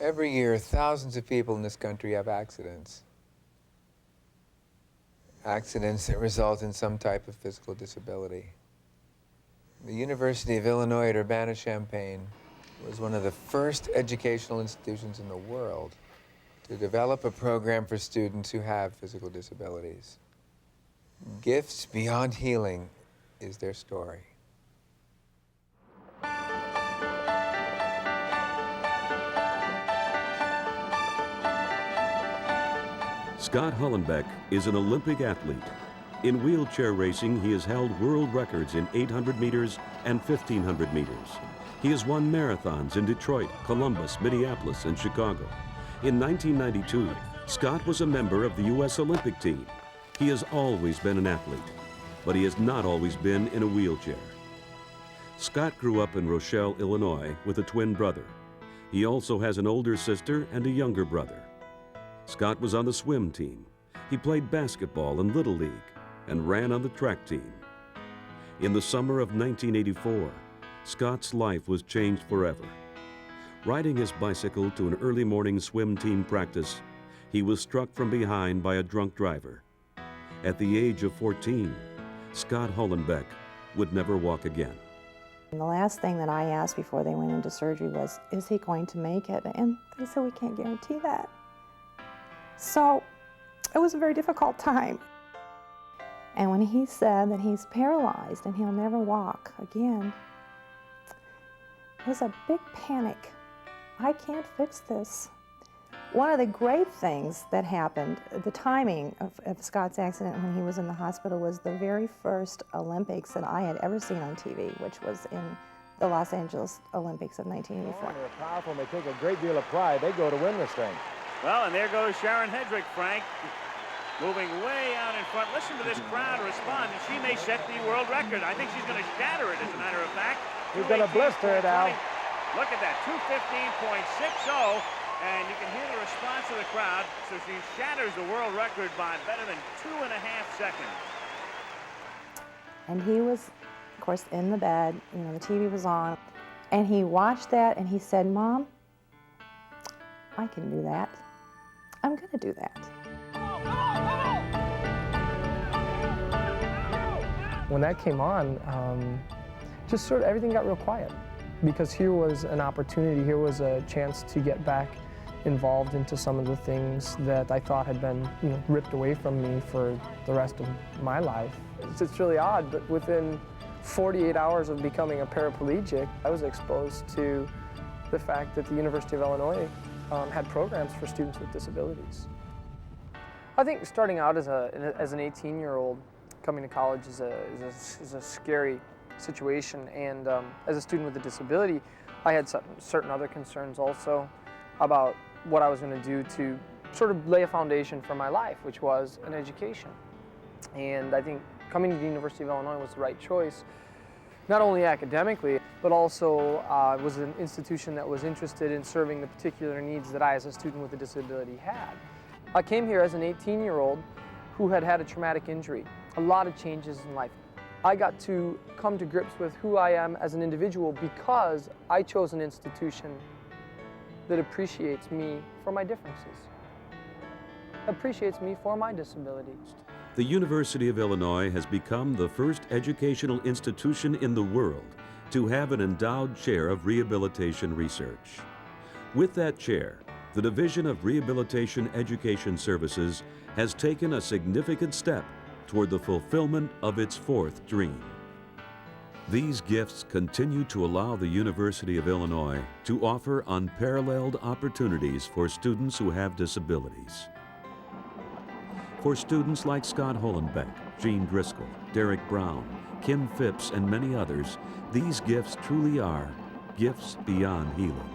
Every year, thousands of people in this country have accidents. Accidents that result in some type of physical disability. The University of Illinois at Urbana-Champaign was one of the first educational institutions in the world to develop a program for students who have physical disabilities. Gifts Beyond Healing is their story. Scott Hollenbeck is an Olympic athlete. In wheelchair racing, he has held world records in 800 meters and 1,500 meters. He has won marathons in Detroit, Columbus, Minneapolis, and Chicago. In 1992, Scott was a member of the U.S. Olympic team. He has always been an athlete, but he has not always been in a wheelchair. Scott grew up in Rochelle, Illinois, with a twin brother. He also has an older sister and a younger brother. Scott was on the swim team. He played basketball in Little League and ran on the track team. In the summer of 1984, Scott's life was changed forever. Riding his bicycle to an early morning swim team practice, he was struck from behind by a drunk driver. At the age of 14, Scott Hollenbeck would never walk again. And the last thing that I asked before they went into surgery was, is he going to make it? And they said, we can't guarantee that. So it was a very difficult time. And when he said that he's paralyzed and he'll never walk again, it was a big panic. I can't fix this. One of the great things that happened, the timing of Scott's accident when he was in the hospital was the very first Olympics that I had ever seen on TV, which was in the Los Angeles Olympics of 1984. They're powerful and they take a great deal of pride. They go to win this thing. Well, and there goes Sharon Hedrick, Frank, moving way out in front. Listen to this crowd respond, and she may set the world record. I think she's going to shatter it, as a matter of fact. He's going to blister it out. Look at that, 2:15.60, and you can hear the response of the crowd. So she shatters the world record by better than 2.5 seconds. And he was, of course, in the bed. You know, the TV was on, and he watched that, and he said, Mom, I can do that. I'm going to do that. When that came on, just sort of everything got real quiet, because here was an opportunity, here was a chance to get back involved into some of the things that I thought had been, ripped away from me for the rest of my life. It's really odd, but within 48 hours of becoming a paraplegic, I was exposed to the fact that the University of Illinois had programs for students with disabilities. I think starting out as an 18-year-old coming to college is a scary situation, and as a student with a disability, I had certain other concerns also about what I was going to do to sort of lay a foundation for my life, which was an education. And I think coming to the University of Illinois was the right choice, not only academically, but also was an institution that was interested in serving the particular needs that I, as a student with a disability, had. I came here as an 18-year-old who had had a traumatic injury, a lot of changes in life. I got to come to grips with who I am as an individual because I chose an institution that appreciates me for my differences, appreciates me for my disability. The University of Illinois has become the first educational institution in the world to have an endowed chair of rehabilitation research. With that chair, the Division of Rehabilitation Education Services has taken a significant step toward the fulfillment of its fourth dream. These gifts continue to allow the University of Illinois to offer unparalleled opportunities for students who have disabilities. For students like Scott Hollenbeck, Gene Driscoll, Derek Brown, Kim Phipps, and many others, these gifts truly are gifts beyond healing.